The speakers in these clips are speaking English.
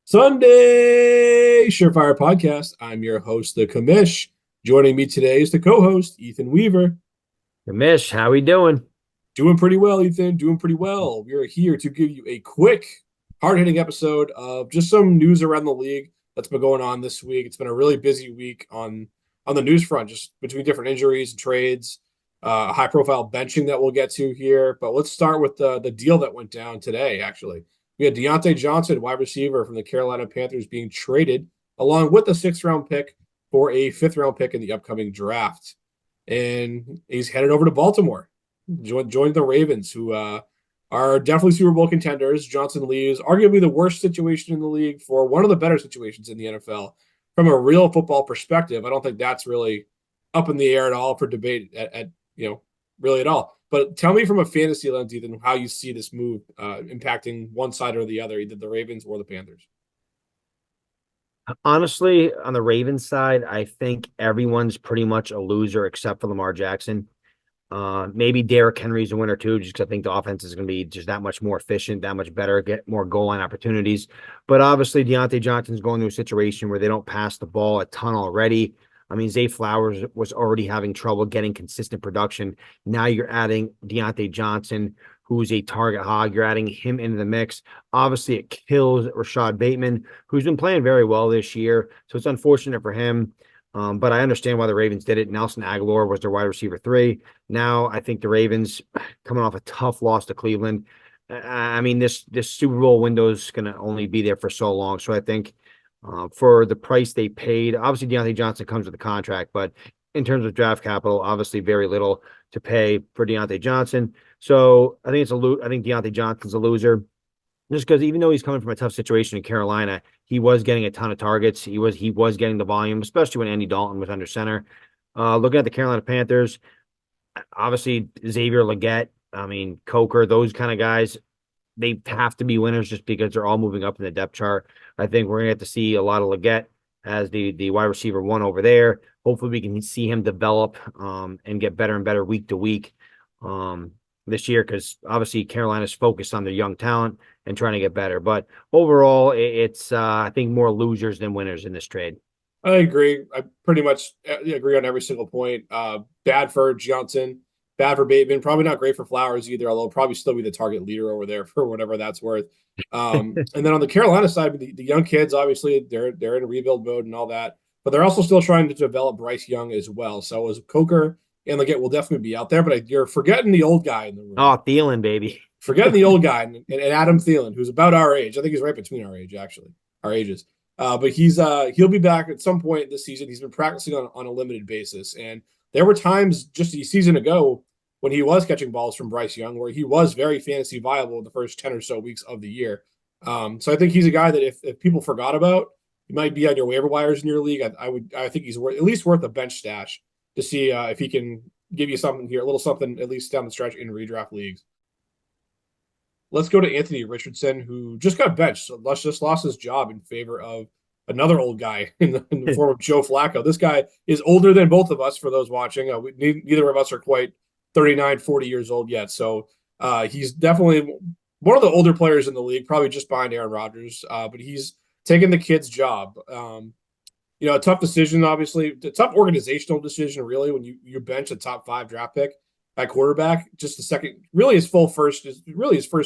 Sunday Surefire podcast. I'm your host, the commish. Joining me today is the co-host, Ethan Weaver. Mish, how we doing? Doing pretty well, Ethan. Doing pretty well. We are here to give you a quick, hard-hitting episode of just some news around the league that's been going on this week. It's been a really busy week on the news front, just between different injuries and trades, high-profile benching that we'll get to here. But let's start with the deal that went down today. Actually, we had Deontay Johnson, wide receiver from the Carolina Panthers, being traded along with a sixth-round pick for a fifth-round pick in the upcoming draft, and he's headed over to Baltimore. Joined the Ravens, who are definitely Super Bowl contenders. Johnson leaves arguably the worst situation in the league for one of the better situations in the NFL from a real football perspective. I don't think that's really up in the air at all for debate at really at all. But tell me from a fantasy lens, Ethan, how you see this move impacting one side or the other, either the Ravens or the Panthers. Honestly, on the Ravens side, I think everyone's pretty much a loser except for Lamar Jackson. Maybe Derrick Henry's a winner too, just because I think the offense is going to be just that much more efficient, that much better, get more goal line opportunities. But obviously, Deontay Johnson's going through a situation where they don't pass the ball a ton already. I mean, Zay Flowers was already having trouble getting consistent production. Now you're adding Deontay Johnson, who's a target hog. You're adding him into the mix. Obviously, it kills Rashad Bateman, who's been playing very well this year. So it's unfortunate for him. But I understand why the Ravens did it. Nelson Aguilar was their wide receiver 3. Now I think the Ravens, coming off a tough loss to Cleveland, I mean, this Super Bowl window is going to only be there for so long. So I think for the price they paid, obviously Deontay Johnson comes with a contract, but in terms of draft capital, obviously very little to pay for Deontay Johnson. So I think I think Deontay Johnson's a loser. Just because even though he's coming from a tough situation in Carolina, he was getting a ton of targets. He was getting the volume, especially when Andy Dalton was under center. Looking at the Carolina Panthers, obviously Xavier Legette, I mean Coker, those kind of guys, they have to be winners just because they're all moving up in the depth chart. I think we're gonna have to see a lot of Legette as the wide receiver 1 over there. Hopefully we can see him develop and get better and better week to week this year, because obviously Carolina's focused on their young talent and trying to get better. But overall, it's I think more losers than winners in this trade. I agree. I pretty much agree on every single point. Bad for Johnson, bad for Bateman. Probably not great for Flowers either, although probably still be the target leader over there for whatever that's worth. And then on the Carolina side, the young kids, obviously, they're in rebuild mode and all that, but they're also still trying to develop Bryce Young as well. So as Coker and Leggett will definitely be out there, but you're forgetting the old guy in the room. Oh, Thielen, baby. Forgetting the old guy and Adam Thielen, who's about our age. I think he's right between our age, actually, our ages. But he'll be back at some point this season. He's been practicing on a limited basis. And there were times just a season ago when he was catching balls from Bryce Young where he was very fantasy viable in the first 10 or so weeks of the year. So I think he's a guy that if people forgot about, he might be on your waiver wires in your league. I think he's at least worth a bench stash to see if he can give you something here, a little something at least down the stretch in redraft leagues. Let's go to Anthony Richardson, who just got benched. So just lost his job in favor of another old guy in the form of Joe Flacco. This guy is older than both of us, for those watching. Neither of us are quite 39, 40 years old yet. So he's definitely one of the older players in the league, probably just behind Aaron Rodgers. But he's taken the kid's job. A tough decision, obviously. A tough organizational decision, really, when you bench a top 5 draft pick at quarterback, just the second, really his first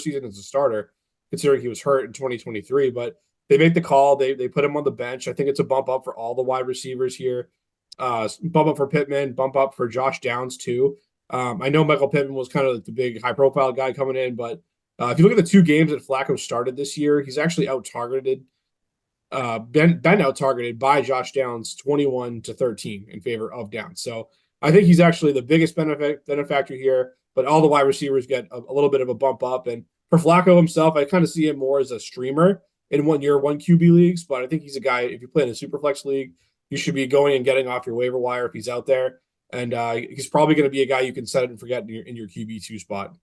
season as a starter, considering he was hurt in 2023. But they make the call. They put him on the bench. I think it's a bump up for all the wide receivers here. Bump up for Pittman, bump up for Josh Downs too. I know Michael Pittman was kind of the big high profile guy coming in, but if you look at the 2 games that Flacco started this year, he's actually out targeted. Been out targeted by Josh Downs 21-13 in favor of Downs. So I think he's actually the biggest benefactor here, but all the wide receivers get a little bit of a bump up. And for Flacco himself, I kind of see him more as a streamer in 1 year, 1 QB leagues, but I think he's a guy, if you play in a super flex league, you should be going and getting off your waiver wire if he's out there. And he's probably going to be a guy you can set it and forget in your QB2 spot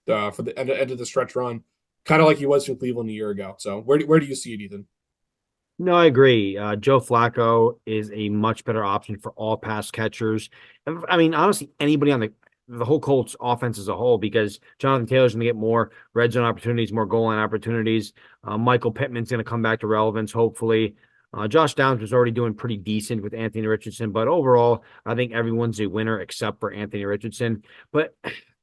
for the end of the stretch run, kind of like he was in Cleveland a year ago. So where do you see it, Ethan? No, I agree. Joe Flacco is a much better option for all pass catchers. I mean, honestly, anybody on the the whole Colts offense as a whole, because Jonathan Taylor's going to get more red zone opportunities, more goal line opportunities. Michael Pittman's going to come back to relevance, hopefully. Josh Downs was already doing pretty decent with Anthony Richardson, but overall, I think everyone's a winner except for Anthony Richardson. But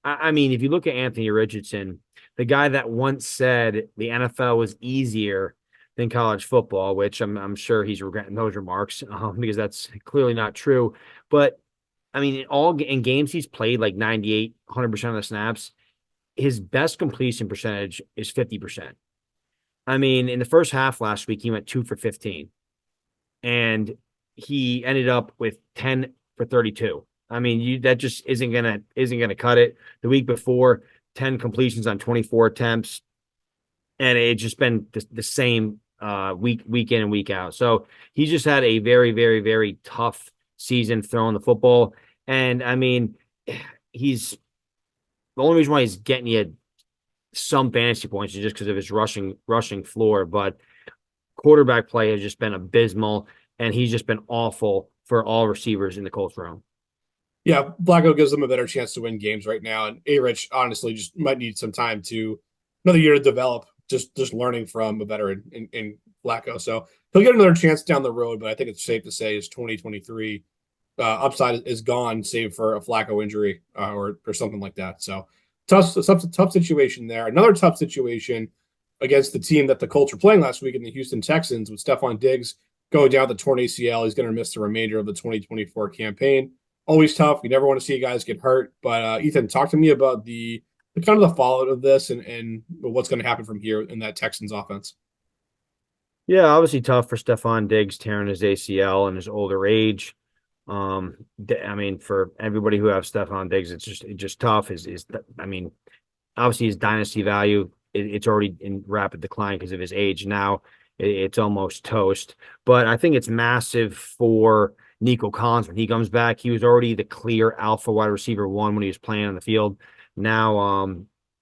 I mean, if you look at Anthony Richardson, the guy that once said the NFL was easier than college football, which I'm sure he's regretting those remarks because that's clearly not true. But I mean, in games he's played like 98, 100% of the snaps, his best completion percentage is 50%. I mean, in the first half last week, he went 2 for 15 and he ended up with 10 for 32. I mean, that just isn't gonna cut it. The week before, 10 completions on 24 attempts, and it's just been the same week in and week out. So he's just had a very, very, very tough season throwing the football. And I mean, he's the only reason why he's getting you some fantasy points is just because of his rushing floor. But quarterback play has just been abysmal, and he's just been awful for all receivers in the Colts room. Yeah, Blacko gives them a better chance to win games right now, and A-Rich honestly just might need some time to another year to develop. Just learning from a veteran in Blacko, so he'll get another chance down the road. But I think it's safe to say his 2023 upside is gone, save for a Flacco injury or something like that. So tough situation there. Another tough situation against the team that the Colts were playing last week in the Houston Texans with Stephon Diggs going down the torn ACL. He's going to miss the remainder of the 2024 campaign. Always tough. You never want to see guys get hurt. But Ethan, talk to me about the kind of the fallout of this and what's going to happen from here in that Texans offense. Yeah, obviously tough for Stephon Diggs tearing his ACL in his older age. I mean, for everybody who have Stephon Diggs, it's just tough. I mean, obviously his dynasty value it's already in rapid decline because of his age. Now it's almost toast. But I think it's massive for Nico Collins when he comes back. He was already the clear alpha wide receiver one when he was playing on the field. Now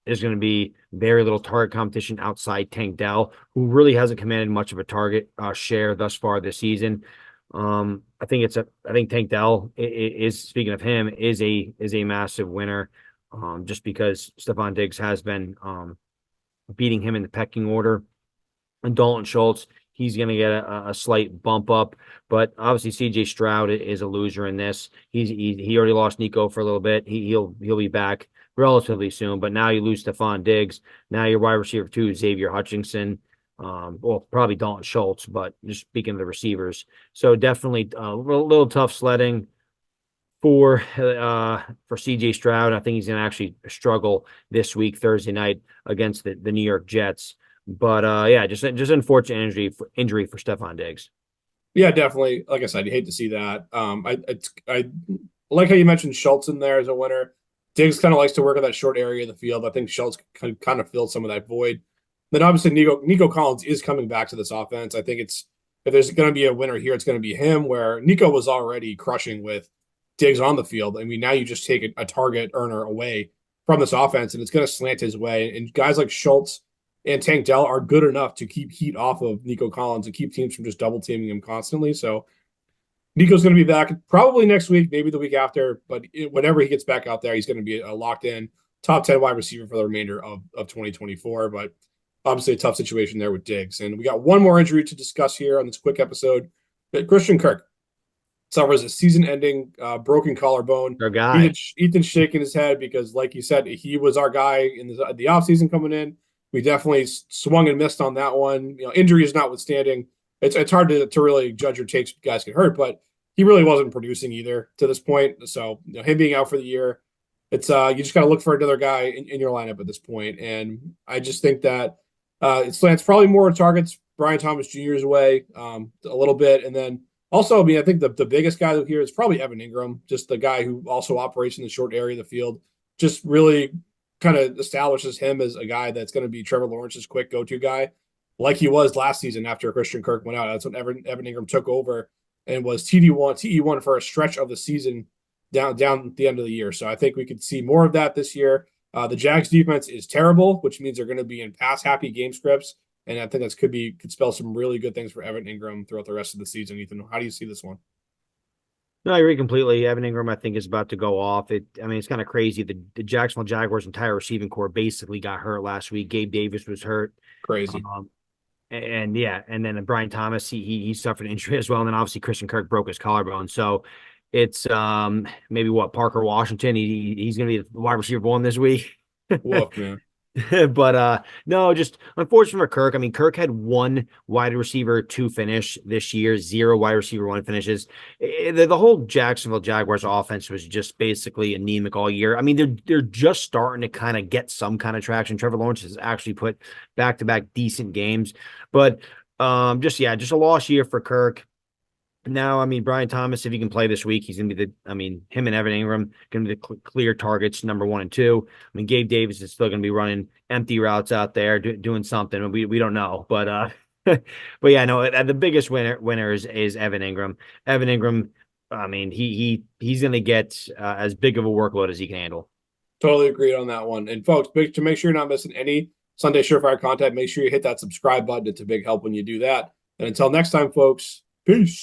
there's going to be very little target competition outside Tank Dell, who really hasn't commanded much of a target share thus far this season. I think Tank Dell is speaking of him is a massive winner, just because Stephon Diggs has been beating him in the pecking order. And Dalton Schultz, he's going to get a slight bump up, but obviously CJ Stroud is a loser in this. He already lost Nico for a little bit. He'll be back relatively soon, but now you lose Stephon Diggs. Now your wide receiver two, Xavier Hutchinson. Well, probably Dalton Schultz, but just speaking of the receivers. So definitely a little tough sledding for CJ Stroud. I think he's going to actually struggle this week, Thursday night, against the New York Jets. But yeah, just unfortunate injury for Stephon Diggs. Yeah, definitely. Like I said, you hate to see that. I like how you mentioned Schultz in there as a winner. Diggs kind of likes to work in that short area of the field. I think Schultz kind of filled some of that void. Then obviously Nico Collins is coming back to this offense. I think if there's going to be a winner here, it's going to be him. Where Nico was already crushing with Diggs on the field. I mean, now you just take a target earner away from this offense, and it's going to slant his way. And guys like Schultz and Tank Dell are good enough to keep heat off of Nico Collins and keep teams from just double teaming him constantly. So Nico's going to be back probably next week, maybe the week after, but whenever he gets back out there, he's going to be a locked in top 10 wide receiver for the remainder of 2024. But obviously a tough situation there with Diggs. And we got one more injury to discuss here on this quick episode. Christian Kirk suffers a season-ending broken collarbone. Our guy. Ethan's shaking his head because, like you said, he was our guy in the offseason coming in. We definitely swung and missed on that one. Injuries notwithstanding, it's hard to really judge your takes. Guys get hurt, but he really wasn't producing either to this point. So him being out for the year, it's you just got to look for another guy in your lineup at this point. And I just think that it slants probably more targets Brian Thomas Jr.'s way a little bit, and then also, I mean, I think the biggest guy here is probably Evan Ingram, just the guy who also operates in the short area of the field. Just really kind of establishes him as a guy that's going to be Trevor Lawrence's quick go-to guy, like he was last season after Christian Kirk went out. That's when Evan Ingram took over and was TE1 for a stretch of the season down at the end of the year. So I think we could see more of that this year. The Jags defense is terrible, which means they're going to be in pass-happy game scripts. And I think that could spell some really good things for Evan Ingram throughout the rest of the season. Ethan, how do you see this one? No, I agree completely. Evan Ingram, I think, is about to go off. I mean, it's kind of crazy. The Jacksonville Jaguars' entire receiving core basically got hurt last week. Gabe Davis was hurt. Crazy. Um, and yeah, and then Brian Thomas, he suffered an injury as well. And then obviously Christian Kirk broke his collarbone. So it's maybe what Parker Washington. He's gonna be the wide receiver one this week. Woof, man. But no, just unfortunate for Kirk. I mean, Kirk had one wide receiver two finish this year, zero wide receiver one finishes. The whole Jacksonville Jaguars offense was just basically anemic all year. I mean, they're just starting to kind of get some kind of traction. Trevor Lawrence has actually put back-to-back decent games, but just yeah, just a lost year for Kirk. Now, I mean, Brian Thomas, if he can play this week, he's going to be I mean, him and Evan Ingram going to be the clear targets, number one and two. I mean, Gabe Davis is still going to be running empty routes out there, doing something. We don't know, but but yeah, no, the biggest winner is Evan Ingram. Evan Ingram, I mean, he's going to get as big of a workload as he can handle. Totally agreed on that one. And folks, to make sure you're not missing any Sunday Surefire content, make sure you hit that subscribe button. It's a big help when you do that. And until next time, folks, peace.